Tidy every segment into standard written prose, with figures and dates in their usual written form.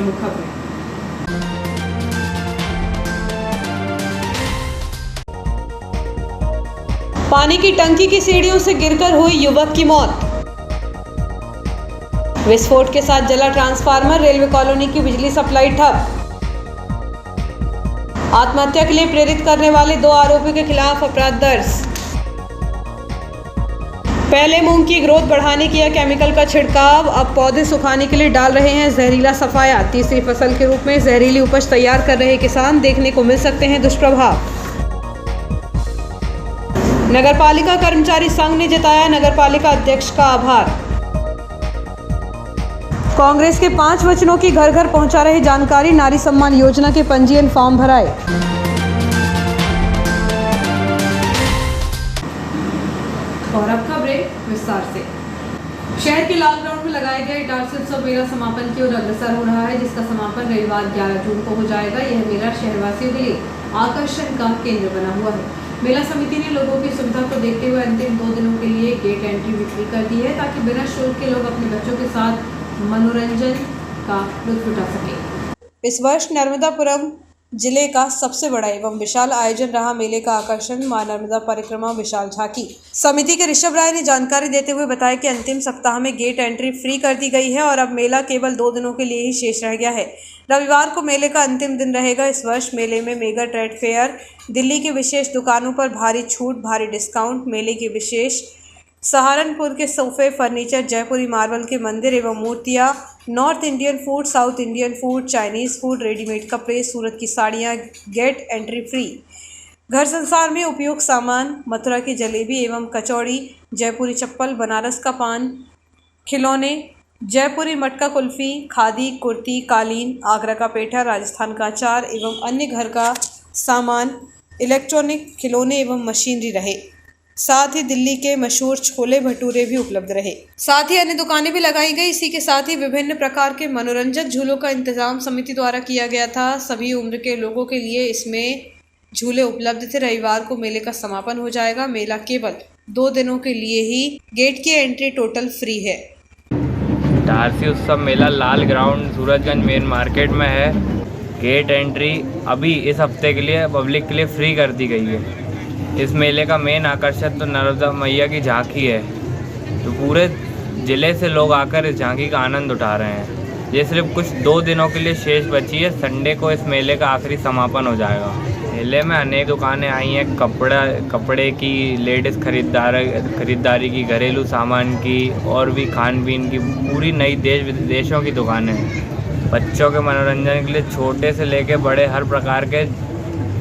प्रमुख खबरें। पानी की टंकी की सीढ़ियों से गिरकर हुई युवक की मौत। विस्फोट के साथ जला ट्रांसफार्मर, रेलवे कॉलोनी की बिजली सप्लाई ठप। आत्महत्या के लिए प्रेरित करने वाले 2 आरोपियों के खिलाफ अपराध दर्ज। पहले मूंग की ग्रोथ बढ़ाने किया केमिकल का छिड़काव, अब पौधे सुखाने के लिए डाल रहे हैं जहरीला सफाया। तीसरी फसल के रूप में जहरीली उपज तैयार कर रहे किसान, देखने को मिल सकते हैं दुष्प्रभाव। नगरपालिका कर्मचारी संघ ने जताया नगरपालिका अध्यक्ष का आभार। कांग्रेस के 5 वचनों की घर घर पहुंचा रहे जानकारी, नारी सम्मान योजना के पंजीयन फॉर्म भराए। और अब खबरें विस्तार से। शहर के लाल ग्राउंड में लगाए गए डार्सी उत्सव मेला समापन की ओर अग्रसर हो रहा है, जिसका समापन रविवार 11 जून को हो जाएगा। यह मेला शहरवासियों के लिए आकर्षण का केंद्र बना हुआ है। मेला समिति ने लोगों की सुविधा को देखते हुए अंतिम 2 दिनों के लिए गेट एंट्री बिक्री कर दी है, ताकि बिना शुल्क के लोग अपने बच्चों के साथ मनोरंजन का लुत्फ उठा सके। इस वर्ष नर्मदापुरम जिले का सबसे बड़ा एवं विशाल आयोजन रहा मेले का आकर्षण मां नर्मदा परिक्रमा विशाल झांकी। समिति के ऋषभ राय ने जानकारी देते हुए बताया कि अंतिम सप्ताह में गेट एंट्री फ्री कर दी गई है और अब मेला केवल 2 दिनों के लिए ही शेष रह गया है। रविवार को मेले का अंतिम दिन रहेगा। इस वर्ष मेले में मेगा ट्रेड फेयर, दिल्ली की विशेष दुकानों पर भारी छूट, भारी डिस्काउंट, मेले की विशेष सहारनपुर के सोफे, फर्नीचर, जयपुरी मार्बल के मंदिर एवं मूर्तियाँ, north Indian food, south Indian food, Chinese food, readymade कपड़े, सूरत की साड़ियाँ गेट एंट्री फ्री, घर संसार में उपयोग सामान, मथुरा की जलेबी एवं कचौड़ी, जयपुरी चप्पल, बनारस का पान, खिलौने, जयपुरी मटका कुल्फ़ी, खादी, कुर्ती, कालीन, आगरा का पेठा, राजस्थान का अचार एवं अन्य घर का सामान, इलेक्ट्रॉनिक, खिलौने एवं मशीनरी रहे। साथ ही दिल्ली के मशहूर छोले भटूरे भी उपलब्ध रहे। साथ ही अन्य दुकानें भी लगाई गई। इसी के साथ ही विभिन्न प्रकार के मनोरंजक झूलों का इंतजाम समिति द्वारा किया गया था। सभी उम्र के लोगों के लिए इसमें झूले उपलब्ध थे। रविवार को मेले का समापन हो जाएगा। मेला केवल 2 दिनों के लिए ही, गेट की एंट्री टोटल फ्री है। डार्सी उत्सव मेला लाल ग्राउंड सूरजगंज मेन मार्केट में है। गेट एंट्री अभी इस हफ्ते के लिए पब्लिक के लिए फ्री कर दी गई है। इस मेले का मेन आकर्षण तो नर्मदा मैया की झांकी है, तो पूरे ज़िले से लोग आकर इस झांकी का आनंद उठा रहे हैं। ये सिर्फ कुछ 2 दिनों के लिए शेष बची है। संडे को इस मेले का आखिरी समापन हो जाएगा। मेले में अनेक दुकानें आई हैं, कपड़े की, लेडीज़ खरीदारी की, घरेलू सामान की और भी खान पीन की पूरी नई देश विदेशों की दुकानें हैं। बच्चों के मनोरंजन के लिए छोटे से लेकर बड़े हर प्रकार के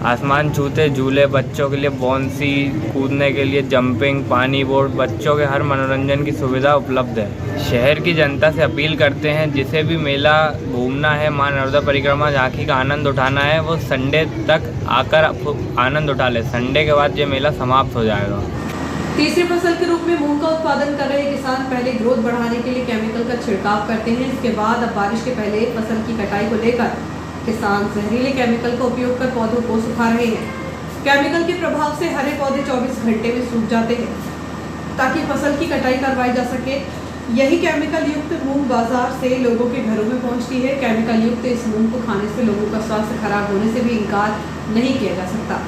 आसमान छूते झूले, बच्चों के लिए बॉन्सी, कूदने के लिए जंपिंग, पानी बोर्ड, बच्चों के हर मनोरंजन की सुविधा उपलब्ध है। शहर की जनता से अपील करते हैं, जिसे भी मेला घूमना है, मां नर्मदा परिक्रमा झांकी का आनंद उठाना है, वो संडे तक आकर आनंद उठा ले। संडे के बाद ये मेला समाप्त हो जाएगा। तीसरी फसल के रूप में मूंग का उत्पादन कर रहे किसान पहले ग्रोथ बढ़ाने के लिए केमिकल का छिड़काव करते हैं। इसके बाद अब बारिश के पहले फसल की कटाई को लेकर किसान जहरीले केमिकल का उपयोग कर पौधों को सुखा रहे हैं। केमिकल के प्रभाव से हरे पौधे 24 घंटे में सूख जाते हैं, ताकि फसल की कटाई करवाई जा सके। यही केमिकल युक्त मूंग बाजार से लोगों के घरों में पहुंचती है। केमिकल युक्त इस मूंग को खाने से लोगों का स्वास्थ्य खराब होने से भी इनकार नहीं किया जा सकता।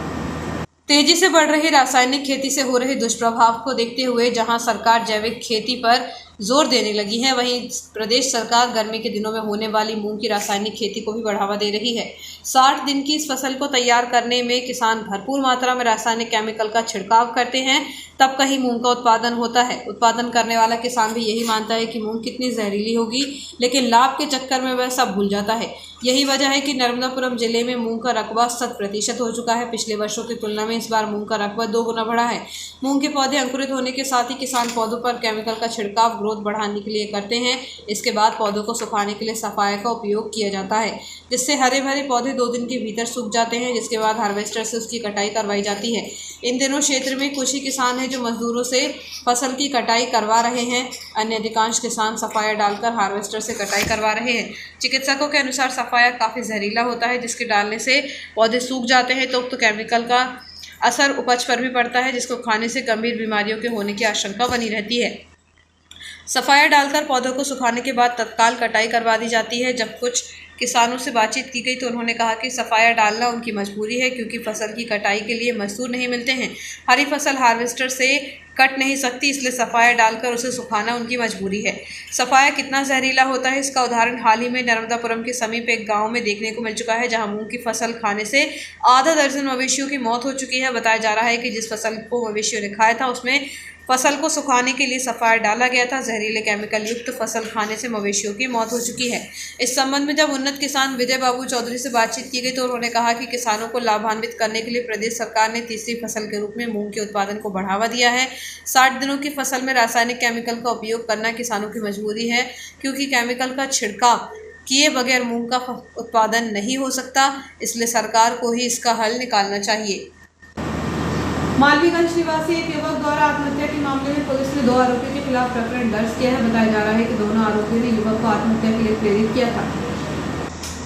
तेजी से बढ़ रही रासायनिक खेती से हो रहे दुष्प्रभाव को देखते हुए जहां सरकार जैविक खेती पर जोर देने लगी है, वहीं प्रदेश सरकार गर्मी के दिनों में होने वाली मूंग की रासायनिक खेती को भी बढ़ावा दे रही है। 60 दिन की इस फसल को तैयार करने में किसान भरपूर मात्रा में रासायनिक केमिकल का छिड़काव करते हैं, तब कहीं मूंग का उत्पादन होता है। उत्पादन करने वाला किसान भी यही मानता है कि मूंग कितनी जहरीली होगी, लेकिन लाभ के चक्कर में वह सब भूल जाता है। यही वजह है कि नर्मदापुरम जिले में मूंग का रकबा 100% हो चुका है। पिछले वर्षों की तुलना में इस बार मूंग का रकबा 2 गुना बढ़ा है। मूंग के पौधे अंकुरित होने के साथ ही किसान पौधों पर केमिकल का छिड़काव ग्रोथ बढ़ाने के लिए करते हैं। इसके बाद पौधों को सुखाने के लिए सफाया का उपयोग किया जाता है, जिससे हरे भरे पौधे 2 दिन के भीतर सूख जाते हैं, जिसके बाद हार्वेस्टर से उसकी कटाई करवाई जाती है। इन दिनों क्षेत्र में कुछ ही किसान हैं जो मजदूरों से फसल की कटाई करवा रहे हैं। अन्य अधिकांश किसान सफाया डालकर हार्वेस्टर से कटाई करवा रहे हैं। चिकित्सकों के अनुसार सफाया काफ़ी जहरीला होता है, जिसके डालने से पौधे सूख जाते हैं। तो केमिकल का असर उपज पर भी पड़ता है, जिसको खाने से गंभीर बीमारियों के होने की आशंका बनी रहती है। सफाया डालकर पौधों को सुखाने के बाद तत्काल कटाई करवा दी जाती है। जब कुछ किसानों से बातचीत की गई तो उन्होंने कहा कि सफाया डालना उनकी मजबूरी है, क्योंकि फसल की कटाई के लिए मजदूर नहीं मिलते हैं। हरी फसल हार्वेस्टर से कट नहीं सकती, इसलिए सफाया डालकर उसे सुखाना उनकी मजबूरी है। सफाया कितना जहरीला होता है, इसका उदाहरण हाल ही में नर्मदापुरम के समीप एक गांव में देखने को मिल चुका है, जहां मूंग की फसल खाने से आधा दर्जन मवेशियों की मौत हो चुकी है। बताया जा रहा है कि जिस फसल को मवेशियों ने खाया था उसमें फसल को सुखाने के लिए सफाया डाला गया था। जहरीले केमिकल युक्त फसल खाने से मवेशियों की मौत हो चुकी है। इस संबंध में जब उन्नत किसान विजय बाबू चौधरी से बातचीत की गई तो उन्होंने कहा कि किसानों को लाभान्वित करने के लिए प्रदेश सरकार ने तीसरी फसल के रूप में मूंग के उत्पादन को बढ़ावा दिया है। 60 दिनों की फसल में रासायनिक केमिकल का उपयोग करना किसानों की मजबूरी है, क्योंकि केमिकल का छिड़काव किए बगैर मूंग का उत्पादन नहीं हो सकता, इसलिए सरकार को ही इसका हल निकालना चाहिए। मालवीगंज निवासी एक युवक द्वारा आत्महत्या के मामले में पुलिस ने 2 आरोपियों के खिलाफ प्रकरण दर्ज किया है। बताया जा रहा है कि दोनों आरोपियों ने युवक को आत्महत्या के लिए प्रेरित किया था।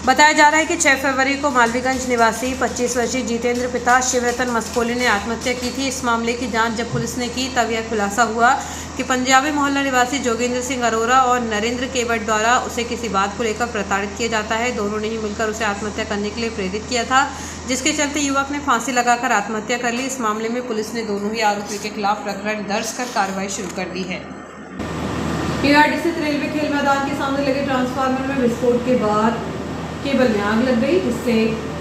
बताया जा रहा है कि 6 फरवरी को मालवीगंज निवासी 25 वर्षीय जितेंद्र पिता शिवरतन मस्कोली ने आत्महत्या की थी। इस मामले की जांच जब पुलिस ने की तब यह खुलासा हुआ कि पंजाबी मोहल्ला निवासी जोगेंद्र सिंह अरोरा और नरेंद्र केवट द्वारा उसे किसी बात को लेकर प्रताड़ित किया जाता है। दोनों ने ही मिलकर उसे आत्महत्या करने के लिए प्रेरित किया था, जिसके चलते युवक ने फांसी लगाकर आत्महत्या कर ली। इस मामले में पुलिस ने दोनों ही आरोपियों के खिलाफ प्रकरण दर्ज कर कार्रवाई शुरू कर दी है। पीआरडी स्थित रेलवे खेल मैदान के सामने लगे ट्रांसफार्मर में विस्फोट के बाद केबल में आग लग गई, जिससे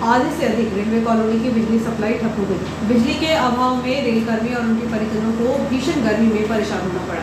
आधे से अधिक रेलवे कॉलोनी की बिजली सप्लाई ठप हो गई। बिजली के अभाव में रेलकर्मी और उनके परिजनों को भीषण गर्मी में परेशान होना पड़ा।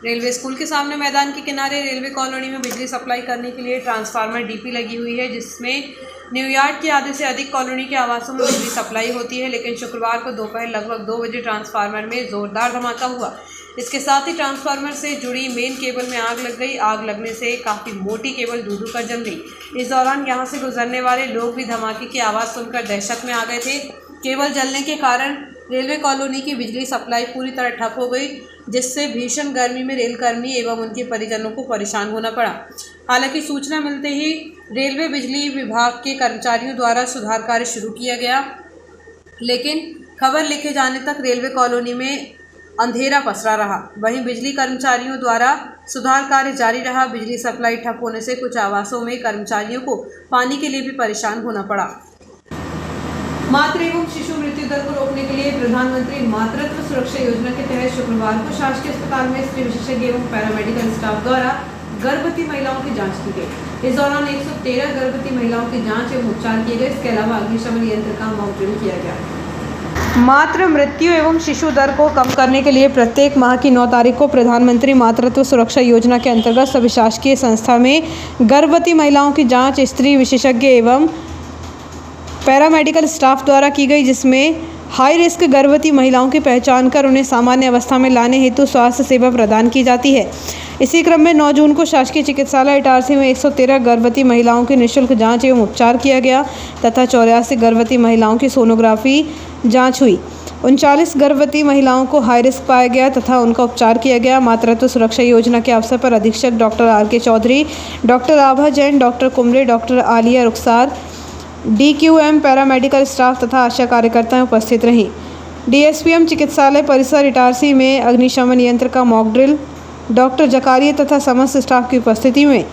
रेलवे स्कूल के सामने मैदान के किनारे रेलवे कॉलोनी में बिजली सप्लाई करने के लिए ट्रांसफार्मर डीपी लगी हुई है, जिसमें न्यूयॉर्क के आधे से अधिक कॉलोनी के आवासों में बिजली सप्लाई होती है। लेकिन शुक्रवार को दोपहर लगभग 2 बजे ट्रांसफार्मर में जोरदार धमाका हुआ। इसके साथ ही ट्रांसफार्मर से जुड़ी मेन केबल में आग लग गई। आग लगने से काफ़ी मोटी केबल दूर कर जल गई। इस दौरान यहां से गुजरने वाले लोग भी धमाके की आवाज़ सुनकर दहशत में आ गए थे। केबल जलने के कारण रेलवे कॉलोनी की बिजली सप्लाई पूरी तरह ठप हो गई, जिससे भीषण गर्मी में रेलकर्मी एवं उनके परिजनों को परेशान होना पड़ा। हालांकि सूचना मिलते ही रेलवे बिजली विभाग के कर्मचारियों द्वारा सुधार कार्य शुरू किया गया, लेकिन खबर लिखे जाने तक रेलवे कॉलोनी में अंधेरा पसरा रहा। वहीं बिजली कर्मचारियों द्वारा सुधार कार्य जारी रहा। बिजली सप्लाई ठप होने से कुछ आवासों में कर्मचारियों को पानी के लिए भी परेशान होना पड़ा। मातृ एवं शिशु मृत्यु दर को रोकने के लिए प्रधानमंत्री मातृत्व सुरक्षा योजना के तहत शुक्रवार को शासकीय अस्पताल में स्त्री विशेषज्ञ एवं पैरामेडिकल स्टाफ द्वारा गर्भवती महिलाओं की जांच की गई। इस दौरान 113 गर्भवती महिलाओं की जांच एवं उपचार किए गए। इसके अलावा अग्निशमन यंत्र का मॉक ड्रिल किया गया। मातृ मृत्यु एवं शिशु दर को कम करने के लिए प्रत्येक माह की 9 तारीख को प्रधानमंत्री मातृत्व सुरक्षा योजना के अंतर्गत सभी शासकीय संस्था में गर्भवती महिलाओं की जांच स्त्री विशेषज्ञ एवं पैरामेडिकल स्टाफ द्वारा की गई, जिसमें हाई रिस्क गर्भवती महिलाओं की पहचान कर उन्हें सामान्य अवस्था में लाने हेतु स्वास्थ्य सेवा प्रदान की जाती है। इसी क्रम में 9 जून को शासकीय चिकित्सालय इटारसी में 113 गर्भवती महिलाओं की निःशुल्क जांच एवं उपचार किया गया तथा 84 गर्भवती महिलाओं की सोनोग्राफी जांच हुई। 39 गर्भवती महिलाओं को हाई रिस्क पाया गया तथा उनका उपचार किया गया। मातृत्व सुरक्षा योजना के अवसर पर अधीक्षक डॉक्टर आर.के. चौधरी, डॉक्टर आभा जैन, डॉक्टर कुमरे, डॉक्टर आलिया रुखसार, DQM पैरामेडिकल स्टाफ तथा आशा कार्यकर्ताएं उपस्थित रहीं। DSPM चिकित्सालय परिसर इटारसी में अग्निशमन यंत्र का मॉक ड्रिल डॉक्टर जकारिया तथा समस्त स्टाफ की उपस्थिति में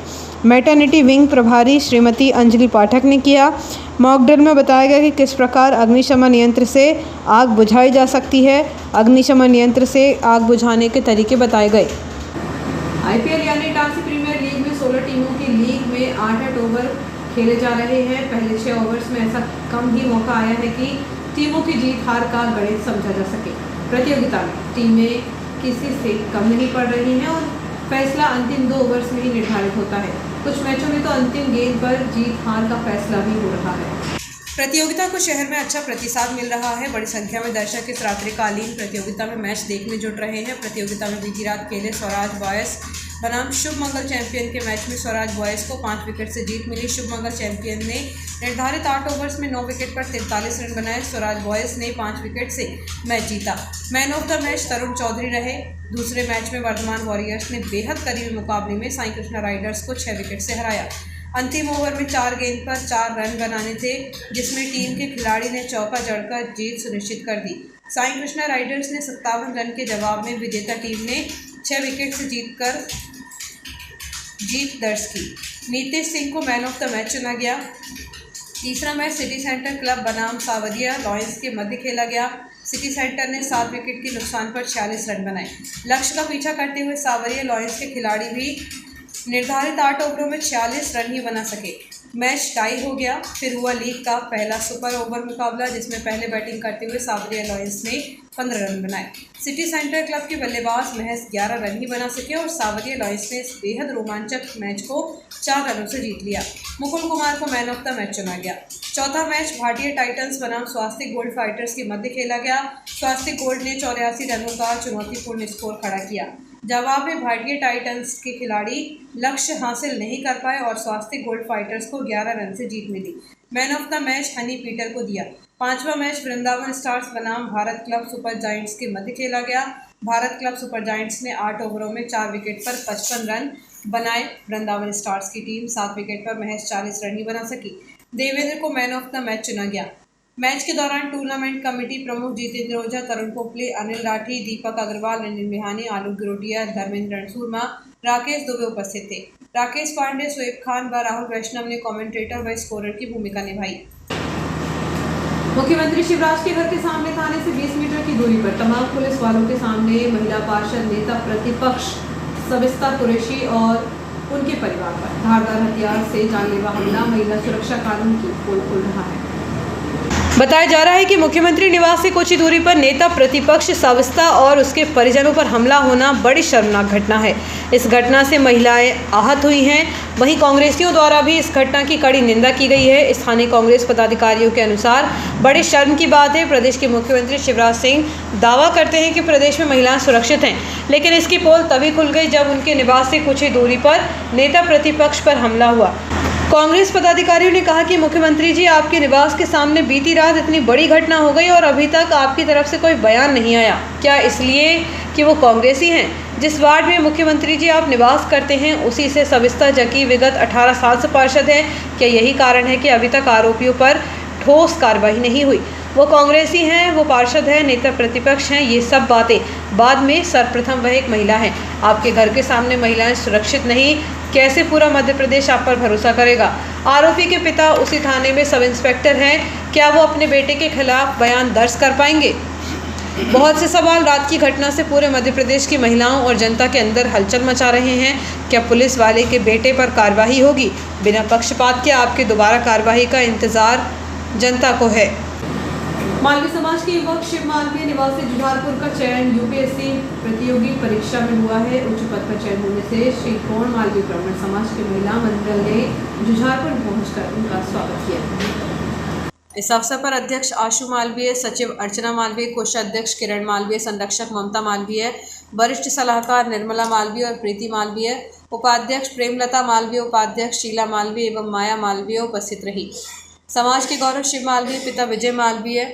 मैटरनिटी विंग प्रभारी श्रीमती अंजलि पाठक ने किया। मॉक ड्रिल में बताया गया कि किस प्रकार अग्निशमन यंत्र से आग बुझाई जा सकती है। अग्निशमन यंत्र से आग बुझाने के तरीके बताए गए। IPL यानी इटारसी प्रीमियर लीग में 16 टीमों की लीग में 8 ओवर खेले जा रहे हैं। पहले 6 ओवर्स में ऐसा कम ही मौका आया है कि टीमों की जीत हार का गणित समझा जा सके। प्रतियोगिता में टीमें किसी से कम नहीं पड़ रही हैं और फैसला अंतिम 2 ओवर्स में ही निर्धारित होता है। कुछ मैचों में तो अंतिम गेंद पर जीत हार का फैसला भी हो रहा है। प्रतियोगिता को शहर में अच्छा प्रतिसाद मिल रहा है। बड़ी संख्या में दर्शक इस रात्रिकालीन प्रतियोगिता में मैच देखने जुट रहे हैं। प्रतियोगिता में बीती रात खेले स्वराज बॉयज़ बनाम शुभ मंगल चैंपियन के मैच में स्वराज बॉयज़ को 5 विकेट से जीत मिली। शुभ मंगल चैंपियन ने निर्धारित 8 ओवर्स में 9 विकेट पर 43 रन बनाए। स्वराज बॉयज़ ने 5 विकेट से मैच जीता। मैन ऑफ द मैच तरुण चौधरी रहे। दूसरे मैच में वर्धमान वॉरियर्स ने बेहद करीबी मुकाबले में साई कृष्णा राइडर्स को 6 विकेट से हराया। अंतिम ओवर में 4 गेंद पर 4 रन बनाने थे, जिसमें टीम के खिलाड़ी ने चौका जड़कर जीत सुनिश्चित कर दी। साई कृष्णा राइडर्स ने 57 रन के जवाब में विजेता टीम ने 6 विकेट से जीत दर्ज की। नीतीश सिंह को मैन ऑफ द मैच चुना गया। तीसरा मैच सिटी सेंटर क्लब बनाम सावरिया लॉयंस के मध्य खेला गया। सिटी सेंटर ने 7 विकेट के नुकसान पर 46 रन बनाए। लक्ष्य का पीछा करते हुए सावरिया लॉयंस के खिलाड़ी भी निर्धारित 8 ओवरों में 46 रन ही बना सके। मैच टाई हो गया। फिर हुआ लीग का पहला सुपर ओवर मुकाबला, जिसमें पहले बैटिंग करते हुए सावरिया लॉयंस ने 15 रन बनाए। सिटी सेंटर क्लब के बल्लेबाज महज 11 रन ही बना सके और सावरिया लॉयंस ने इस बेहद रोमांचक मैच को 4 रनों से जीत लिया। मुकुल कुमार को मैन ऑफ द मैच चुना गया। चौथा मैच भारतीय टाइटंस बनाम स्वास्तिक गोल्ड फाइटर्स के मध्य खेला गया। स्वास्तिक गोल्ड ने 84 रनों का चुनौतीपूर्ण स्कोर खड़ा किया। जवाब में भारतीय टाइटंस के खिलाड़ी लक्ष्य हासिल नहीं कर पाए और स्वास्तिक गोल्ड फाइटर्स को 11 रन से जीत मिली। Man of the match Honey Peter को दिया। पांचवा मैच वृंदावन स्टार्स बनाम भारत क्लब सुपर जायंट्स के मध्य खेला गया। भारत क्लब सुपर जायंट्स ने 8 ओवरों में 4 विकेट पर 55 रन बनाए। वृंदावन स्टार्स की टीम 7 विकेट पर महज 40 रन ही बना सकी। देवेंद्र को मैन ऑफ द मैच चुना गया। मैच के दौरान टूर्नामेंट कमेटी प्रमुख जितेंद्र ओझा, तरुण पोपले, अनिल राठी, दीपक अग्रवाल, अनिल मिहानी, आलोक गिरोटिया, धर्मेंद्र रणसूरमा, राकेश दुबे उपस्थित थे। राकेश पांडे, शोएब खान व राहुल वैष्णव ने कमेंटेटर व स्कोरर की भूमिका निभाई। मुख्यमंत्री शिवराज के घर के सामने थाने से 20 मीटर की दूरी पर तमाम पुलिस वालों के सामने महिला पार्षद नेता प्रतिपक्ष सविता कुरैशी और उनके परिवार पर धारदार हथियार से जानलेवा हमला। महिला सुरक्षा कानून की पोल खुल रहा है। बताया जा रहा है कि मुख्यमंत्री निवास से कुछ ही दूरी पर नेता प्रतिपक्ष सविता और उसके परिजनों पर हमला होना बड़ी शर्मनाक घटना है। इस घटना से महिलाएं आहत हुई हैं। वहीं कांग्रेसियों द्वारा भी इस घटना की कड़ी निंदा की गई है। स्थानीय कांग्रेस पदाधिकारियों के अनुसार बड़ी शर्म की बात है। प्रदेश के मुख्यमंत्री शिवराज सिंह दावा करते हैं कि प्रदेश में महिलाएं सुरक्षित हैं, लेकिन इसकी पोल तभी खुल गई जब उनके निवास से कुछ ही दूरी पर नेता प्रतिपक्ष पर हमला हुआ। कांग्रेस पदाधिकारियों ने कहा कि मुख्यमंत्री जी, आपके निवास के सामने बीती रात इतनी बड़ी घटना हो गई और अभी तक आपकी तरफ से कोई बयान नहीं आया। क्या इसलिए कि वो कांग्रेसी हैं? जिस वार्ड में मुख्यमंत्री जी आप निवास करते हैं उसी से सविता जकी विगत 18 साल से पार्षद है। क्या यही कारण है कि अभी तक आरोपियों पर ठोस कार्रवाई नहीं हुई? वो कांग्रेसी हैं, वो पार्षद हैं, नेता प्रतिपक्ष हैं, ये सब बातें बाद में। सर्वप्रथम वह एक महिला है। आपके घर के सामने महिलाएं सुरक्षित नहीं, कैसे पूरा मध्य प्रदेश आप पर भरोसा करेगा? आरोपी के पिता उसी थाने में सब इंस्पेक्टर हैं। क्या वो अपने बेटे के खिलाफ बयान दर्ज कर पाएंगे? बहुत से सवाल रात की घटना से पूरे मध्य प्रदेश की महिलाओं और जनता के अंदर हलचल मचा रहे हैं। क्या पुलिस वाले के बेटे पर कार्रवाई होगी? बिना पक्षपात के आपके दोबारा कार्रवाई का इंतजार जनता को है। मालवीय समाज के युवक शिव मालवीय निवासी जुझारपुर का चयन यूपीएससी प्रतियोगी परीक्षा में हुआ है। उच्च पद पर चयन होने से श्री गौण मालवीय ब्राह्मण समाज के महिला मंडल ने जुझारपुर पहुंचकर उनका स्वागत किया। इस अवसर पर अध्यक्ष आशु मालवीय, सचिव अर्चना मालवीय, कोषाध्यक्ष किरण मालवीय, संरक्षक ममता मालवीय, वरिष्ठ सलाहकार निर्मला मालवीय और प्रीति मालवीय, उपाध्यक्ष प्रेमलता मालवीय, उपाध्यक्ष शीला मालवीय एवं माया मालवीय उपस्थित रही। समाज के गौरव शिव मालवीय पिता विजय मालवीय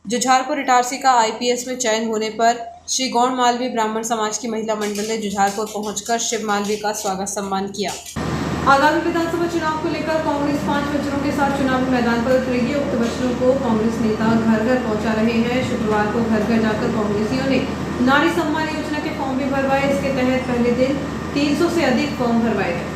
जुझारपुर इटारसी का आईपीएस में चयन होने पर श्री गौण मालवीय ब्राह्मण समाज की महिला मंडल ने जुझारपुर पहुंचकर शिव मालवीय का स्वागत सम्मान किया। आगामी विधानसभा चुनाव को लेकर कांग्रेस 5 वचनों के साथ चुनावी मैदान पर उतरेगी। उक्त वचनों को कांग्रेस नेता घर घर पहुंचा रहे हैं। शुक्रवार को घर घर जाकर कांग्रेसियों ने नारी सम्मान योजना के फॉर्म भी भरवाए। इसके तहत पहले दिन 300 से अधिक फॉर्म भरवाए गए।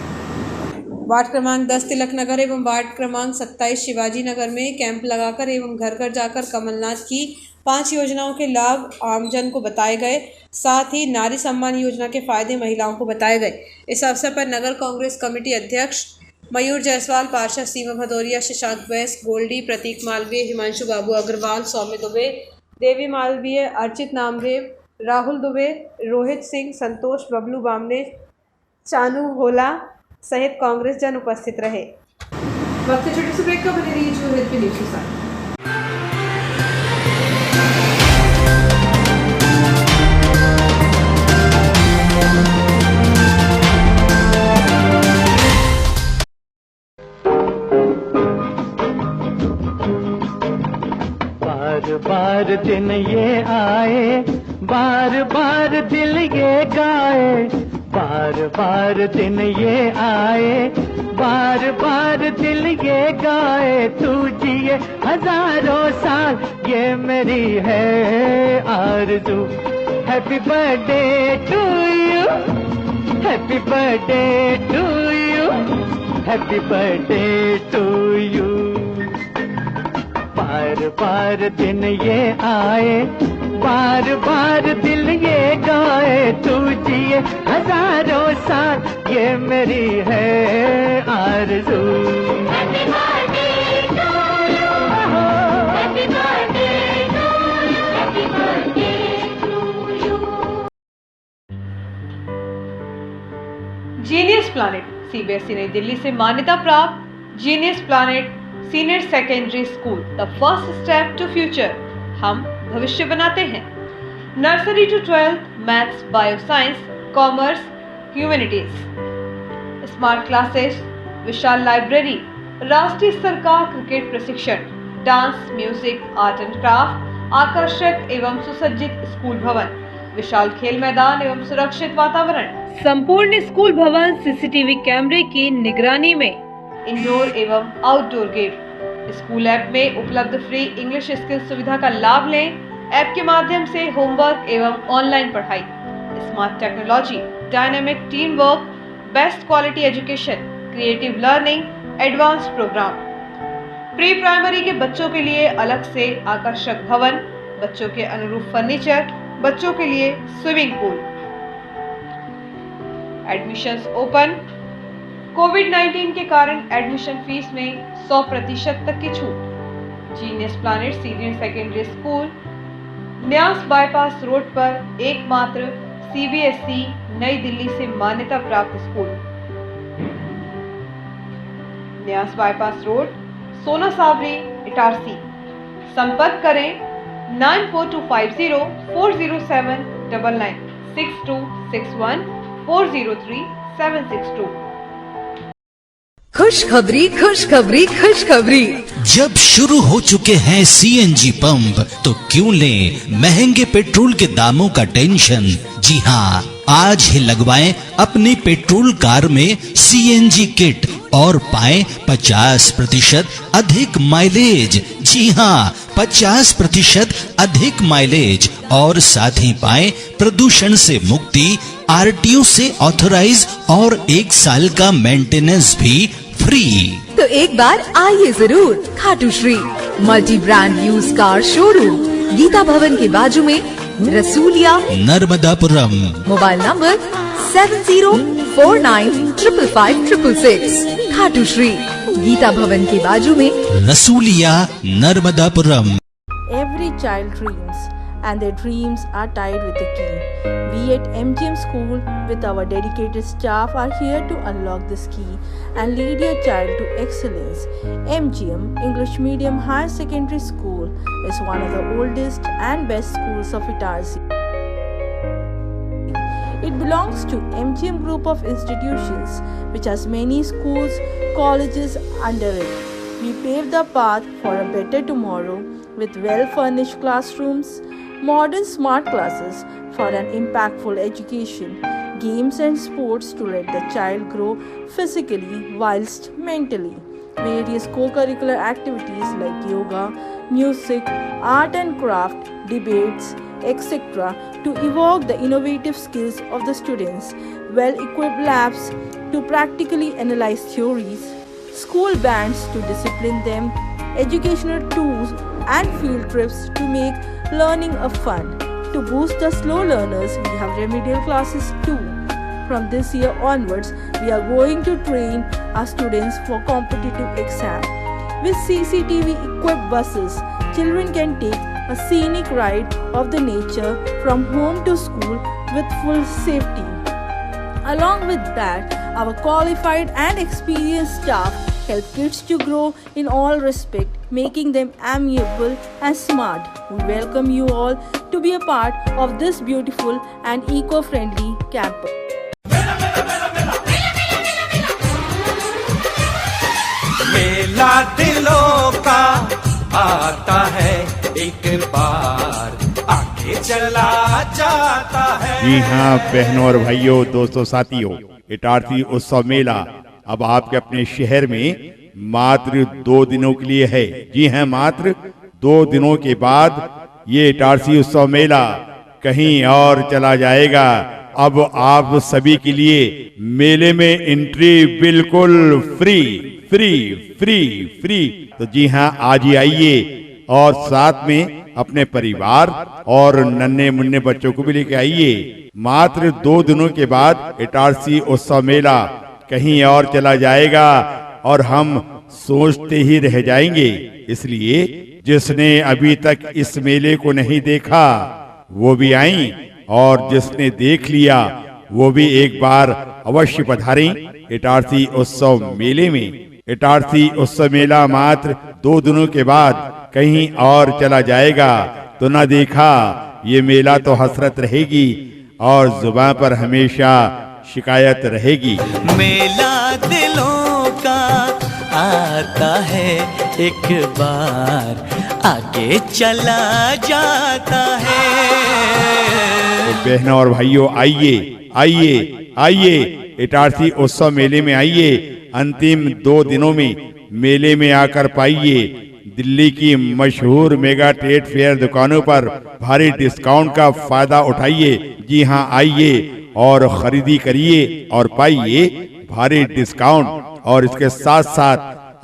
वार्ड क्रमांक 10 तिलक नगर एवं वार्ड क्रमांक 27 शिवाजी नगर में कैंप लगाकर एवं घर घर जाकर कमलनाथ की 5 योजनाओं के लाभ आमजन को बताए गए। साथ ही नारी सम्मान योजना के फायदे महिलाओं को बताए गए। इस अवसर पर नगर कांग्रेस कमेटी अध्यक्ष मयूर जायसवाल, पार्षद सीमा भदौरिया, शशांक बैस, गोल्डी, प्रतीक मालवीय, हिमांशु बाबू अग्रवाल, सौम्य दुबे, देवी मालवीय, अर्चित नामदेव, राहुल दुबे, रोहित सिंह, संतोष, बबलू बामने, चानू होला सहित कांग्रेस जन उपस्थित रहे। वक्त से छोटे से ब्रेक का बने रहिए न्यूज़ के साथ। बार बार दिन ये आए, बार बार दिल ये गाए, बार बार दिन ये आए, बार बार दिल ये गाए, तू जिए हजारों साल, ये मेरी है आरज़ू, happy birthday to you, happy birthday to you, happy birthday to you. बार बार दिन ये आए, बार बार दिल ये गाए, तू जिए हजारों साल, ये मेरी है आरज़ू। Happy birthday to you. Happy birthday to you. Happy birthday to you. Genius Planet CBSE नई दिल्ली से मान्यता प्राप्त Genius planet senior secondary school, the first step to future. हम भविष्य बनाते हैं। Nursery to 12th maths, bio science, commerce, humanities, smart classes, विशाल library, राष्ट्रीय स्तर का क्रिकेट प्रशिक्षण, dance, music, art and craft, आकर्षक एवं सुसज्जित स्कूल भवन, विशाल खेल मैदान एवं सुरक्षित वातावरण, संपूर्ण स्कूल भवन सीसीटीवी कैमरे की निगरानी में, इंडोर एवं आउटडोर गेम। स्कूल ऐप में उपलब्ध फ्री इंग्लिश स्किल सुविधा का लाभ लें। ऐप के माध्यम से होमवर्क एवं ऑनलाइन पढ़ाई, smart technology, dynamic team work, best quality education, creative learning, advanced programme. Pre primary के बच्चों के लिए अलग से आकर्षक भवन, बच्चों के अनुरूप फर्नीचर, बच्चों के लिए स्विमिंग पूल। Admissions open. कोविड-19 के कारण एडमिशन फीस में 100% तक की छूट। Genius planet senior secondary school, न्यास बाईपास रोड पर एकमात्र सीबीएसई नई दिल्ली से मान्यता प्राप्त स्कूल। न्यास बाईपास रोड, सोना साबरी, इटारसी। संपर्क करें 9425040799 6261 403 762। खुशखबरी खुशखबरी खुशखबरी। जब शुरू हो चुके हैं सीएनजी पंप, तो क्यों लें महंगे पेट्रोल के दामों का टेंशन। जी हाँ, आज ही लगवाएं अपनी पेट्रोल कार में सीएनजी किट और पाएं 50% अधिक माइलेज। जी हाँ, 50% अधिक माइलेज और साथ ही पाएं प्रदूषण से मुक्ति, आरटीओ से ऑथराइज और 1 साल का मेंटेनेंस भी फ्री। तो एक बार आइए जरूर Khatu Shri multi brand use car showroom, Geeta Bhavan के बाजू में, रसूलिया, नर्मदापुरम। Mobile number 7049555666। खाटू श्री गीता भवन के बाजू में, Rasuliya, Narmadapuram. Every child dreams, and their dreams are tied with a key. We at MGM School, with our dedicated staff, are here to unlock this key and lead your child to excellence. MGM English Medium Higher Secondary School is one of the oldest and best schools of Itarsi. It belongs to MGM Group of institutions, which has many schools, colleges under it. We pave the path for a better tomorrow with well-furnished classrooms, modern smart classes for an impactful education, games and sports to let the child grow physically whilst mentally. Various co-curricular activities like yoga, music, art and craft, debates, etc. to evoke the innovative skills of the students, well-equipped labs to practically analyze theories, school bands to discipline them, educational tools and field trips to make learning a fun. To boost the slow learners, we have remedial classes too. From this year onwards, we are going to train our students for competitive exam. With CCTV equipped buses, children can take a scenic ride of the nature from home to school with full safety. Along with that, our qualified and experienced staff help kids to grow in all respect, making them amiable and smart. We welcome you all to be a part of this beautiful and eco-friendly campus. मेला दिलों का आता है, एक बार आगे चला जाता है। जी हाँ बहनों और भाइयों, दोस्तों, साथियों, इटारसी उत्सव मेला अब आपके अपने शहर में मात्र 2 दिनों के लिए है। जी हाँ, मात्र 2 दिनों के बाद ये इटारसी उत्सव मेला कहीं और चला जाएगा। अब आप सभी के लिए मेले में एंट्री बिल्कुल फ्री फ्री फ्री फ्री। तो जी हाँ, आज ही आइए और साथ में अपने परिवार और नन्हे मुन्ने बच्चों को भी लेके आइए। मात्र 2 दिनों के बाद इटारसी उत्सव मेला कहीं और चला जाएगा और हम सोचते ही रह जाएंगे। इसलिए जिसने अभी तक इस मेले को नहीं देखा वो भी आई, और जिसने देख लिया वो भी एक बार अवश्य पधारें इटारसी उत्सव मेले में। इटारसी उत्सव मेला मात्र 2 दिनों के बाद कहीं और चला जाएगा, तो ना देखा ये मेला तो हसरत रहेगी और जुबान पर हमेशा शिकायत रहेगी। मेला दिलों का आता है, एक बार आगे चला जाता है। तो बहनों और भाइयों, आइए आइए आइए इटारसी उत्सव मेले में आइए। अंतिम 2 दिनों में मेले में आकर पाइए दिल्ली की मशहूर मेगा ट्रेड फेयर दुकानों पर भारी डिस्काउंट का फायदा उठाइए। जी हाँ, आइए और खरीदी करिए और पाइए भारी डिस्काउंट। और इसके साथ साथ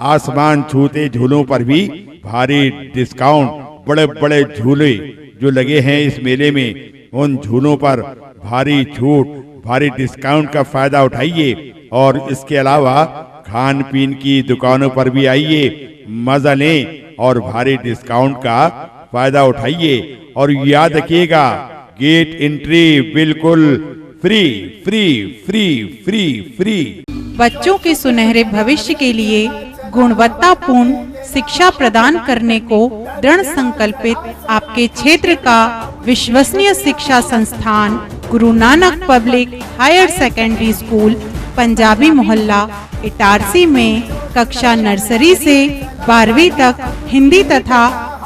आसमान छूते झूलों पर भी भारी डिस्काउंट। बड़े बड़े झूले जो लगे हैं इस मेले में, उन झूलों पर भारी छूट, भारी डिस्काउंट का फायदा उठाइए। और इसके अलावा खान पीन की दुकानों पर भी आइए, मजा लें और भारी डिस्काउंट का फायदा उठाइए। और याद रखिएगा, गेट एंट्री बिल्कुल free free free free free. बच्चों के सुनहरे भविष्य के लिए गुणवत्तापूर्ण शिक्षा प्रदान करने को दृढ़ संकल्पित आपके क्षेत्र का विश्वसनीय शिक्षा संस्थान Guru Nanak public higher secondary school Punjabi मोहल्ला इटारसी में कक्षा नर्सरी से 12वीं तक हिंदी तथा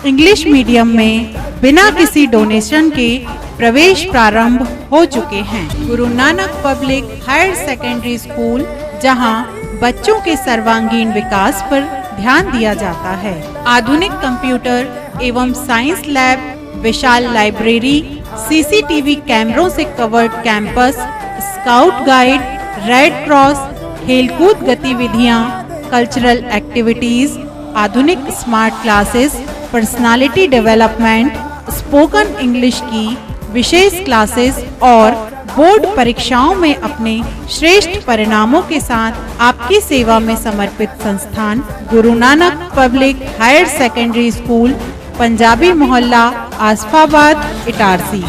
इंग्लिश मीडियम में बिना किसी डोनेशन के प्रवेश प्रारंभ हो चुके हैं। Guru Nanak public higher secondary school, जहां बच्चों के सर्वांगीण विकास पर ध्यान दिया जाता है। आधुनिक कंप्यूटर एवं साइंस लैब, विशाल लाइब्रेरी, सीसीटीवी कैमरों से covered campus, scout guide, red cross, खेलकूद गतिविधियां, कल्चरल एक्टिविटीज, आधुनिक smart classes, personality development, spoken English की विशेष क्लासेस और बोर्ड परीक्षाओं में अपने श्रेष्ठ परिणामों के साथ आपकी सेवा में समर्पित संस्थान Guru Nanak public higher secondary school Punjabi मोहल्ला आसफाबाद इटारसी।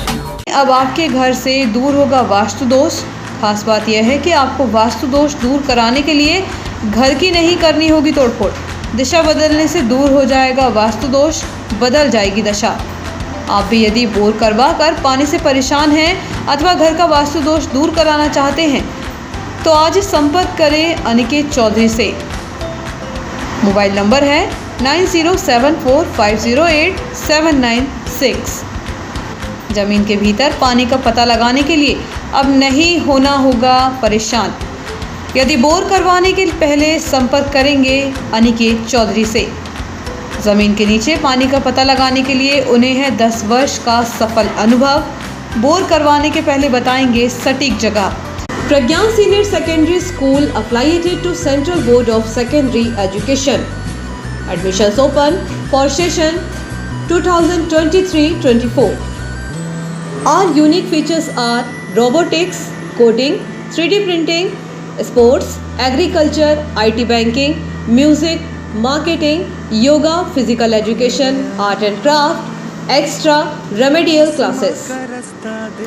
अब आपके घर से दूर होगा वास्तु दोष। खास बात यह है कि आपको वास्तु दोष दूर कराने के लिए घर की नहीं करनी होगी तोड़फोड़। दिशा बदलने से दूर हो जाएगा वास्तु दोष, बदल जाएगी दशा। आप भी यदि बोर करवा कर पानी से परेशान हैं अथवा घर का वास्तु दोष दूर कराना चाहते हैं तो आज ही संपर्क करें अनिकेत चौधरी से। मोबाइल नंबर है 9074508796। जमीन के भीतर पानी का पता लगाने के लिए अब नहीं होना होगा परेशान। यदि बोर करवाने के पहले संपर्क करेंगे अनिकेत चौधरी से। जमीन के नीचे पानी का पता लगाने के लिए उन्हें है 10 वर्ष का सफल अनुभव। बोर करवाने के पहले बताएंगे सटीक जगह। Pragyan senior secondary school affiliated to Central Board of Secondary Education. Admissions open for session 2023-24. Our unique features are robotics, coding, 3D printing, sports, agriculture, IT banking, music, marketing, yoga, physical education, art and craft, extra remedial classes.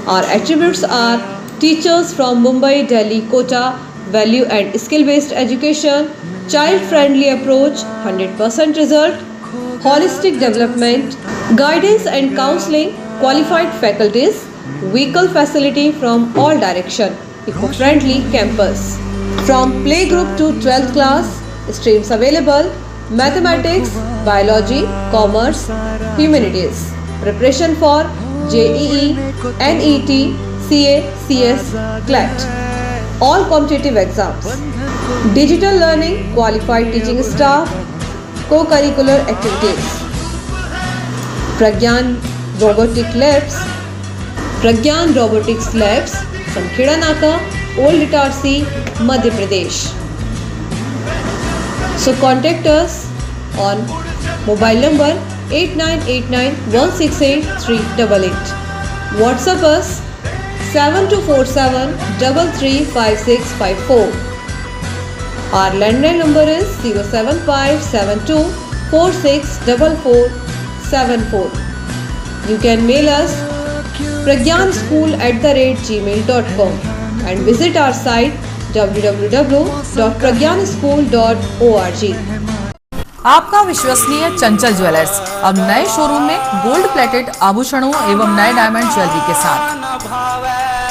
Our attributes are teachers from Mumbai, Delhi, Kota, value and skill based education, child friendly approach, 100% result, holistic development, guidance and counseling, qualified faculties, vehicle facility from all direction, eco-friendly campus. From playgroup to 12th class, streams available: mathematics, biology, commerce, humanities. Preparation for JEE, NET, CA, CS, CLET. All competitive exams. Digital learning, qualified teaching staff, co-curricular activities. Pragyan robotic labs, Pragyan robotics labs, Sankheda नाका, old Itarsi, Madhya Pradesh. So contact us on mobile number 8989168388. WhatsApp us 7247335654. Our landline number is 07572464474. You can mail us pragyanschool@gmail.com and visit our site www.pragyanschool.org. आपका विश्वसनीय चंचल jewellers अब नए showroom में gold plated आभूषणों एवं नए diamond jewellery के साथ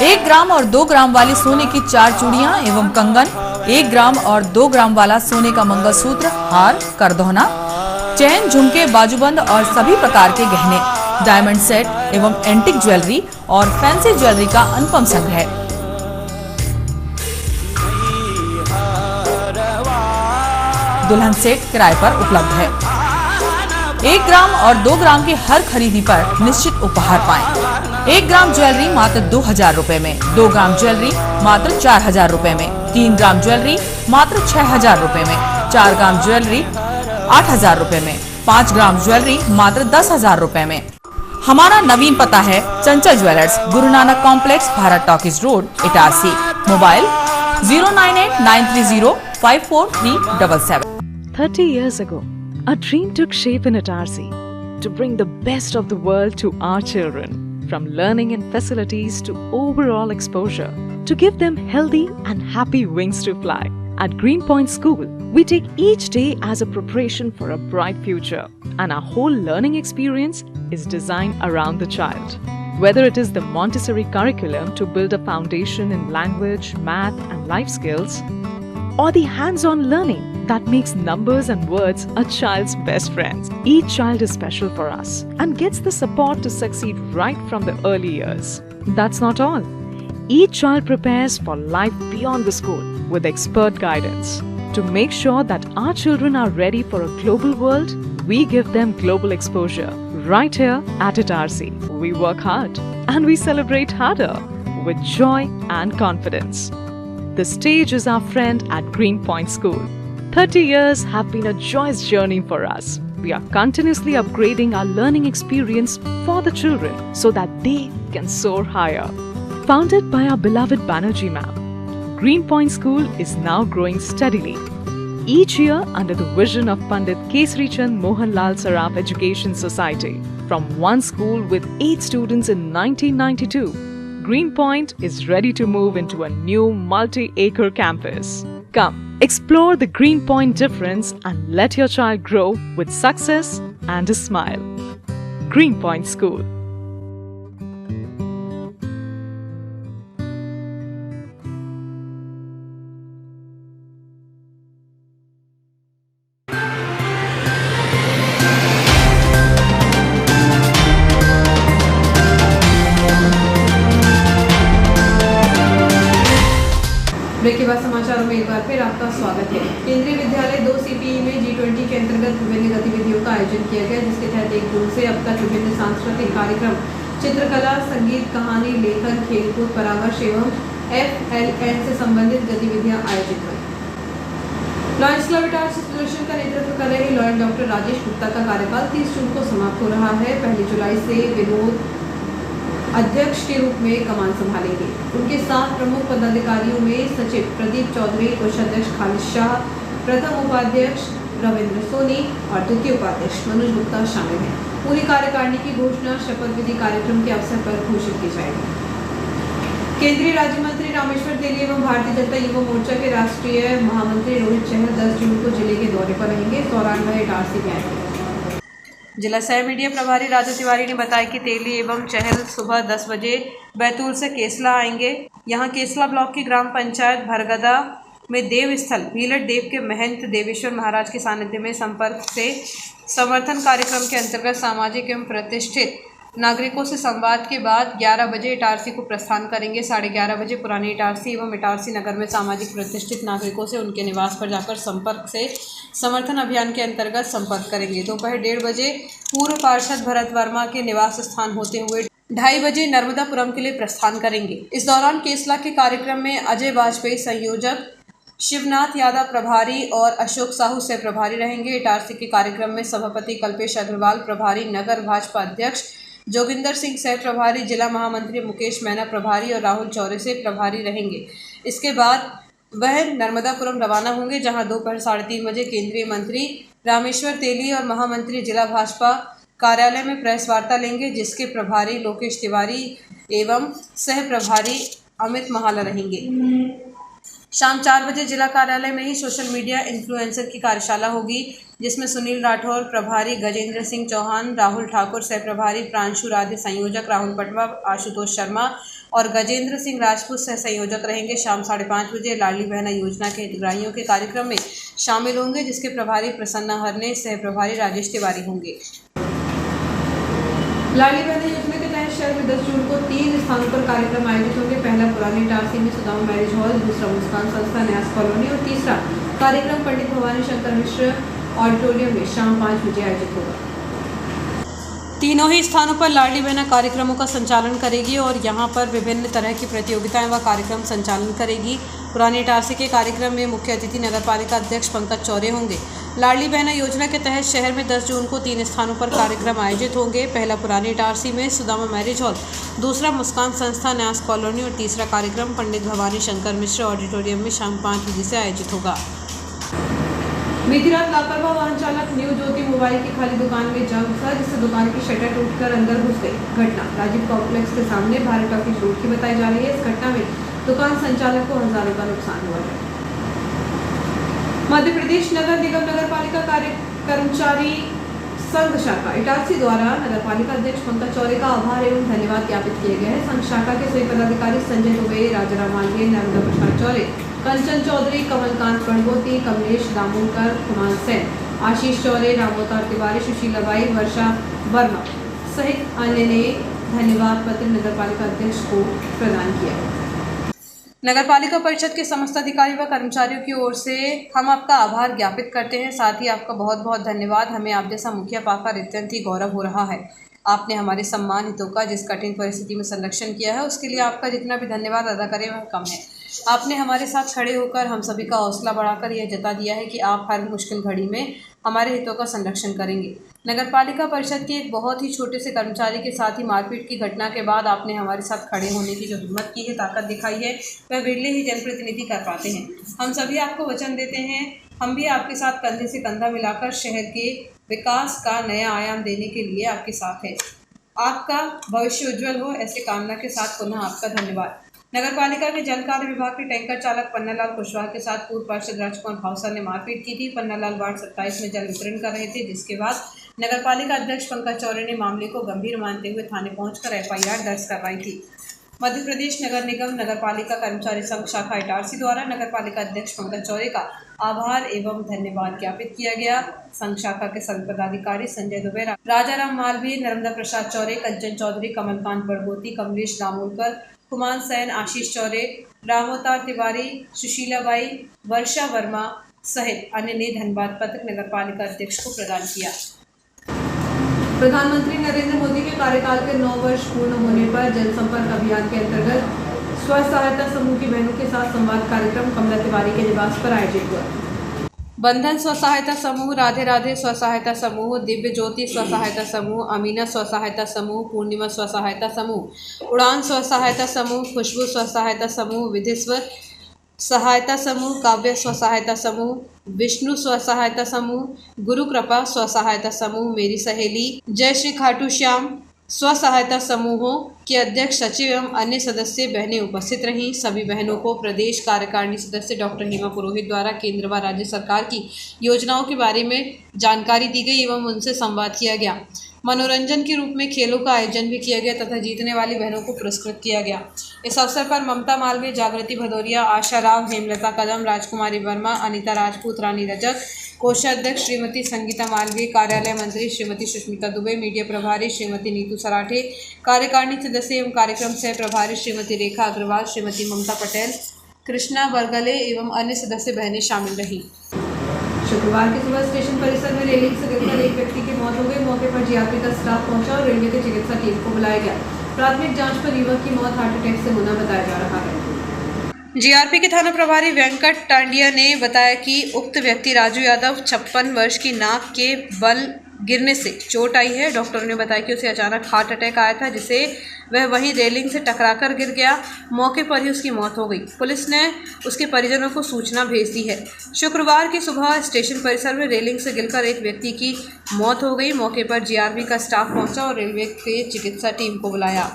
1 ग्राम और 2 ग्राम वाली सोने की 4 चूड़ियां एवं कंगन, 1 ग्राम और 2 ग्राम वाला सोने का मंगलसूत्र, हार, करदौना, चैन, झुमके, बाजूबंद और सभी प्रकार के गहने, डायमंड सेट एवं एंटिक ज्वेलरी और फैंसी ज्वेलरी का अनुपम संग्रह। दुल्हन सेट किराए पर उपलब्ध है। 1 ग्राम और 2 ग्राम की हर खरीदी पर निश्चित उपहार पाएं। 1 ग्राम ज्वेलरी मात्र 2000 रुपए में, 2 ग्राम ज्वेलरी मात्र 4000 रुपए में, 3 ग्राम ज्वेलरी मात्र 6000 रुपए में, 4 ग्राम ज्वेलरी 8000 रुपए में, 5 ग्राम ज्वेलरी मात्र 10000 रुपए में। हमारा नवीन पता है चंचल jewellers, Guru Nanak complex, Bharat talkies road, Itarsi. Mobile 09893054377। 30 years ago, a dream took shape in Itarsi to bring the best of the world to our children, from learning and facilities to overall exposure, to give them healthy and happy wings to fly. At Greenpoint School, we take each day as a preparation for a bright future, and our whole learning experience is designed around the child. Whether it is the Montessori curriculum to build a foundation in language, math, and life skills, or the hands-on learning that makes numbers and words a child's best friends. Each child is special for us and gets the support to succeed right from the early years. That's not all. Each child prepares for life beyond the school with expert guidance. To make sure that our children are ready for a global world, we give them global exposure right here at Itarsi. We work hard and we celebrate harder with joy and confidence. The stage is our friend at Greenpoint School. 30 years have been a joyous journey for us. We are continuously upgrading our learning experience for the children so that they can soar higher. Founded by our beloved Banerjee ma'am, Greenpoint School is now growing steadily. Each year under the vision of Pandit Kesri Chand Mohanlal Saraf Education Society. From one school with 8 students in 1992, Greenpoint is ready to move into a new multi-acre campus. Come, explore the Greenpoint difference and let your child grow with success and a smile. Greenpoint School. Break के बाद समाचारों में एक बार फिर आपका स्वागत है। केंद्रीय विद्यालय 2 CPE में G20 के अंतर्गत विभिन्न गतिविधियों का आयोजन किया गया, जिसके तहत 1 जून से अब तक विभिन्न सांस्कृतिक कार्यक्रम, चित्रकला, संगीत, कहानी लेखन, खेलकूद, परामर्श एवं FLN से संबंधित गतिविधियां आयोजित हुई। लॉयंस क्लब इटारसी प्रदर्शन का नेतृत्व कर रहे लॉयन डॉक्टर राजेश गुप्ता का कार्यकाल 30 जून को समाप्त हो रहा है। 1 जुलाई से विनोद अध्यक्ष के रूप में कमान संभालेंगे। उनके साथ प्रमुख पदाधिकारियों में सचिव प्रदीप चौधरी, कोषाध्यक्ष खालिद शाह, प्रथम उपाध्यक्ष रविंद्र सोनी और द्वितीय उपाध्यक्ष मनोज गुप्ता शामिल हैं। पूरी कार्यकारिणी की घोषणा शपथ विधि कार्यक्रम के अवसर पर घोषित की जाएगी। केंद्रीय राज्य मंत्री रामेश्वर तेली एवं भारतीय जनता युवा मोर्चा के राष्ट्रीय महामंत्री रोहित चहल 10 जून को जिले के दौरे पर रहेंगे। इस दौरान वह इटारसी में आएंगे। जिला सह मीडिया प्रभारी राजू तिवारी ने बताया कि तेली एवं चहल सुबह 10 बजे बैतूल से केसला आएंगे। यहां केसला ब्लॉक की ग्राम पंचायत भरगदा में देव स्थल भीलट देव के महंत देवेश्वर महाराज के सानिध्य में संपर्क से समर्थन कार्यक्रम के अंतर्गत सामाजिक एवं प्रतिष्ठित नागरिकों से संवाद के बाद 11 बजे इटारसी को प्रस्थान करेंगे। 11:30 बजे पुरानी इटारसी एवं इटारसी नगर में सामाजिक प्रतिष्ठित नागरिकों से उनके निवास पर जाकर संपर्क से समर्थन अभियान के अंतर्गत संपर्क करेंगे। दोपहर 1:30 बजे पूर्व पार्षद भरत वर्मा के निवास स्थान होते हुए 2:30 बजे नर्मदापुरम के लिए प्रस्थान करेंगे। इस दौरान केसला के कार्यक्रम में अजय वाजपेयी संयोजक, शिवनाथ यादव प्रभारी और अशोक साहू सह प्रभारी रहेंगे। इटारसी के कार्यक्रम में सभापति कल्पेश अग्रवाल प्रभारी, नगर भाजपा अध्यक्ष जोगिंदर सिंह सह प्रभारी, जिला महामंत्री मुकेश मैना प्रभारी और राहुल चौरे से प्रभारी रहेंगे। इसके बाद वह नर्मदापुरम रवाना होंगे, जहां दोपहर 3:30 बजे केंद्रीय मंत्री रामेश्वर तेली और महामंत्री जिला भाजपा कार्यालय में प्रेस वार्ता लेंगे, जिसके प्रभारी लोकेश तिवारी एवं सह प्रभारी अमित महाला रहेंगे। शाम 4 बजे जिला कार्यालय में ही सोशल मीडिया इन्फ्लुएंसर की कार्यशाला होगी, जिसमें सुनील राठौर प्रभारी, गजेंद्र सिंह चौहान, राहुल ठाकुर सह प्रभारी, प्रांशु राधे संयोजक, राहुल पटवा, आशुतोष शर्मा और गजेंद्र सिंह राजपूत सह संयोजक रहेंगे। शाम 5:30 बजे लाडली बहना योजना के हितग्राहियों के कार्यक्रम में शामिल होंगे, जिसके प्रभारी प्रसन्ना हरने, सह प्रभारी राजेश तिवारी होंगे। लाडली बहना योजना के तहत शहर में 10 जून को 3 स्थानों पर कार्यक्रम आयोजित होंगे। पहला पुरानी इटारसी में सुदामा मैरिज हॉल, दूसरा मुस्कान संस्था न्यास कॉलोनी और तीसरा कार्यक्रम पंडित भवानी शंकर मिश्र ऑडिटोरियम में शाम 5 बजे आयोजित होगा। तीनों ही स्थानों पर लाडली बहना कार्यक्रमों का संचालन करेगी और यहां पर विभिन्न तरह की प्रतियोगिताएं व कार्यक्रम संचालन करेगी। पुरानी इटारसी के कार्यक्रम में मुख्य अतिथि नगरपालिका अध्यक्ष पंकज चौरे होंगे। लाडली बहना योजना के तहत शहर में 10 जून को 3 स्थानों पर कार्यक्रम आयोजित होंगे। पहला पुरानी इटारसी में सुदामा मैरिज हॉल, दूसरा मुस्कान संस्था न्यास कॉलोनी और तीसरा कार्यक्रम पंडित भवानी शंकर मिश्र ऑडिटोरियम में शाम 5 बजे से आयोजित होगा। बीती रात लापरवाह वाहन चालक न्यू ज्योति मोबाइल की खाली दुकान में जा घुसा, जिससे दुकान की शटर टूटकर अंदर घुस गई। घटना राजीव कॉम्प्लेक्स के सामने भारत टॉकीज रोड की बताई जा रही है। इस घटना में दुकान संचालक को हजारों का नुकसान हुआ है। मध्य प्रदेश नगर निगम नगरपालिका कर्मचारी संघ शाखा इटारसी द्वारा नगरपालिका अध्यक्ष पंकज चौरे का आभार एवं धन्यवाद ज्ञापित किए गए हैं। संघ शाखा के सभी पदाधिकारी संजय दुबे, राजाराम मालवीय, नर्मदा प्रसाद चौरे, कंचन चौधरी, कमलकांत पड़गोती, कमलेश दामोदकर, कुमार सेन, आशीष चौरे, रामोतार तिवारी, सुशीलाबाई, वर्षा वर्मा सहित अन्य ने धन्यवाद पत्र नगरपालिका अध्यक्ष को प्रदान किया। नगरपालिका परिषद के समस्त अधिकारी व कर्मचारियों की ओर से हम आपका आभार ज्ञापित करते हैं। साथ ही आपका बहुत बहुत धन्यवाद। हमें आप जैसा मुखिया पाकर अत्यंत ही गौरव हो रहा है। आपने हमारे सम्मान हितों का जिस कठिन परिस्थिति में संरक्षण किया है, उसके लिए आपका जितना भी धन्यवाद अदा करें वह कम है। आपने हमारे साथ खड़े होकर हम सभी का हौसला बढ़ाकर यह जता दिया है कि आप हर मुश्किल घड़ी में हमारे हितों का संरक्षण करेंगे। नगरपालिका परिषद के एक बहुत ही छोटे से कर्मचारी के साथ ही मारपीट की घटना के बाद आपने हमारे साथ खड़े होने की जो हिम्मत की है, ताकत दिखाई है, वह बिरले ही जनप्रतिनिधि कर पाते हैं। हम सभी आपको वचन देते हैं, हम भी आपके साथ कंधे से कंधा मिलाकर शहर के विकास का नया आयाम देने के लिए आपके साथ है। आपका भविष्य उज्जवल हो, ऐसे कामना के साथ पुनः आपका धन्यवाद। नगरपालिका के जल कार्य विभाग के टैंकर चालक पन्नालाल कुशवाहा के साथ पूर्व पार्षद राजकुमार भावसर ने मारपीट की थी। पन्नालाल वार्ड 27 में जल वितरण कर रहे थे, जिसके बाद नगरपालिका अध्यक्ष पंकज चौरे ने मामले को गंभीर मानते हुए थाने पहुंचकर FIR दर्ज करवाई थी। मध्य प्रदेश नगर निगम नगरपालिका कर्मचारी संघ शाखा इटारसी द्वारा नगरपालिका अध्यक्ष पंकज चौरे का आभार एवं धन्यवाद ज्ञापित किया गया। संघ शाखा के सभी पदाधिकारी संजय दुबे, राजाराम मालवीय, नर्मदा प्रसाद चौरे, कंचन चौधरी, कमलकांत बड़गोती, कमलेश दामोदकर, कुमार सेन, आशीष चौरे, रामोतार तिवारी, सुशीलाबाई, वर्षा वर्मा सहित अन्य ने धन्यवाद पत्र नगरपालिका अध्यक्ष को प्रदान किया। प्रधानमंत्री नरेंद्र मोदी के कार्यकाल के 9 वर्ष पूर्ण होने पर जनसंपर्क अभियान के अंतर्गत स्व सहायता समूह की बहनों के साथ संवाद कार्यक्रम कमला तिवारी के निवास पर आयोजित हुआ। बंधन स्व सहायता समूह, राधे राधे स्व सहायता समूह, दिव्य ज्योति स्व सहायता समूह, अमीना स्व सहायता समूह, पूर्णिमा स्व सहायता समूह, उड़ान स्व सहायता समूह, खुशबू स्व सहायता समूह, विधि स्व सहायता समूह, काव्य स्व सहायता समूह, विष्णु स्व सहायता समूह, गुरु कृपा स्व सहायता समूह, मेरी सहेली, जय श्री खाटू श्याम स्व सहायता समूहों के अध्यक्ष, सचिव एवं अन्य सदस्य बहनें उपस्थित रहीं। सभी बहनों को प्रदेश कार्यकारिणी सदस्य डॉक्टर हेमा पुरोहित द्वारा केंद्र व राज्य सरकार की योजनाओं के बारे में जानकारी दी गई एवं उनसे संवाद किया गया। मनोरंजन के रूप में खेलों का आयोजन भी किया गया तथा जीतने वाली बहनों को पुरस्कृत किया गया। इस अवसर पर ममता मालवीय, जागृति भदौरिया, आशा राव, हेमलता कदम, राजकुमारी वर्मा, अनिता राजपूत, रानी रजक, कोषाध्यक्ष श्रीमती संगीता मालवीय, कार्यालय मंत्री श्रीमती सुष्मिता दुबे, मीडिया प्रभारी श्रीमती नीतू सराठे, कार्यकारिणी सदस्य एवं कार्यक्रम सह प्रभारी श्रीमती रेखा अग्रवाल, श्रीमती ममता पटेल, कृष्णा बरगले एवं अन्य सदस्य बहनें शामिल रहीं। शुक्रवार की सुबह स्टेशन परिसर में रेलिंग से गिरकर एक व्यक्ति की मौत हो गई। मौके पर जीआरपी का स्टाफ पहुंचा और रेलवे की चिकित्सा टीम को बुलाया गया। प्राथमिक जांच पर युवक की मौत हार्ट अटैक से होना बताया जा रहा है। जीआरपी के थाना प्रभारी वेंकट टांडिया ने बताया कि उक्त व्यक्ति राजू यादव 56 वर्ष की नाक के बल गिरने से चोट आई है। डॉक्टरों ने बताया कि उसे अचानक हार्ट अटैक आया था, जिसे वह वहीं रेलिंग से टकराकर गिर गया। मौके पर ही उसकी मौत हो गई। पुलिस ने उसके परिजनों को सूचना भेज दी है। शुक्रवार की सुबह स्टेशन परिसर में रेलिंग से गिरकर एक व्यक्ति की मौत हो गई। मौके पर जीआरपी का स्टाफ पहुंचा और रेलवे के चिकित्सा टीम को बुलाया।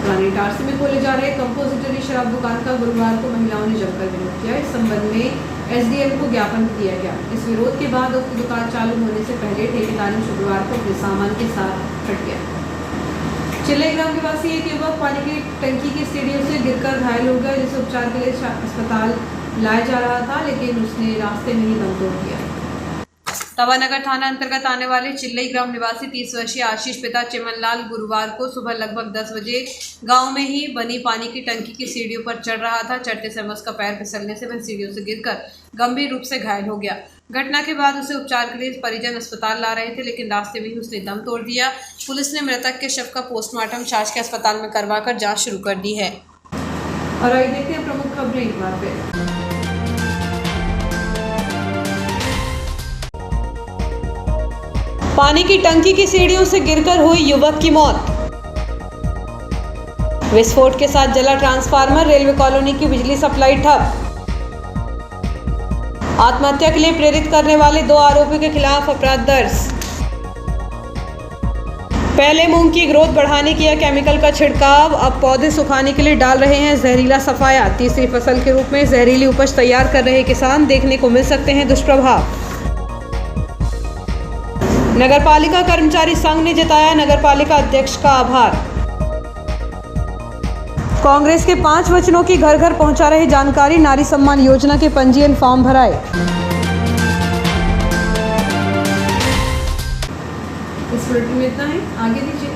इटारसी में खोले जा रहे कंपोजिटरी शराब दुकान का गुरुवार को महिलाओं ने जमकर विरोध किया। इस संबंध में एसडीएम को ज्ञापन दिया गया। इस विरोध के बाद उक्त दुकान चालू होने से पहले ठेकेदार ने शुक्रवार को अपने सामान के साथ हट गया। चिल्लई ग्राम निवासी एक युवक पानी की टंकी की सीढ़ियों से गिरकर घायल हो गया, जिसे उपचार के लिए अस्पताल लाया जा रहा था, लेकिन उसने रास्ते में ही दम तोड़ दिया। तवानगर थाना अंतर्गत आने वाले चिल्लई ग्राम निवासी 30 वर्षीय आशीष पिता चिमनलाल गुरुवार को सुबह लगभग 10 बजे गांव में ही बनी पानी की टंकी की सीढ़ियों पर चढ़ रहा था। चढ़ते समय उसका पैर फिसलने से वह सीढ़ियों से गिरकर गंभीर रूप से घायल हो गया। घटना के बाद उसे उपचार के लिए परिजन अस्पताल ला रहे थे, लेकिन रास्ते में ही उसने दम तोड़ दिया। पुलिस ने मृतक के शव का पोस्टमार्टम शासकीय अस्पताल में करवाकर जाँच शुरू कर दी है। और आइए देखते हैं प्रमुख खबरें एक बार फिर। पानी की टंकी की सीढ़ियों से गिरकर हुई युवक की मौत। विस्फोट के साथ जला ट्रांसफार्मर, रेलवे कॉलोनी की बिजली सप्लाई ठप। आत्महत्या के लिए प्रेरित करने वाले 2 आरोपियों के खिलाफ अपराध दर्ज। पहले मूंग की ग्रोथ बढ़ाने किया केमिकल का छिड़काव, अब पौधे सुखाने के लिए डाल रहे हैं जहरीला सफाया। तीसरी फसल के रूप में जहरीली उपज तैयार कर रहे किसान, देखने को मिल सकते हैं दुष्प्रभाव। नगरपालिका कर्मचारी संघ ने जताया नगरपालिका अध्यक्ष का आभार। कांग्रेस के 5 वचनों की घर घर पहुंचा रहे जानकारी, नारी सम्मान योजना के पंजीयन फॉर्म भराए। इस बुलेटिन में इतना है, आगे दीजिए।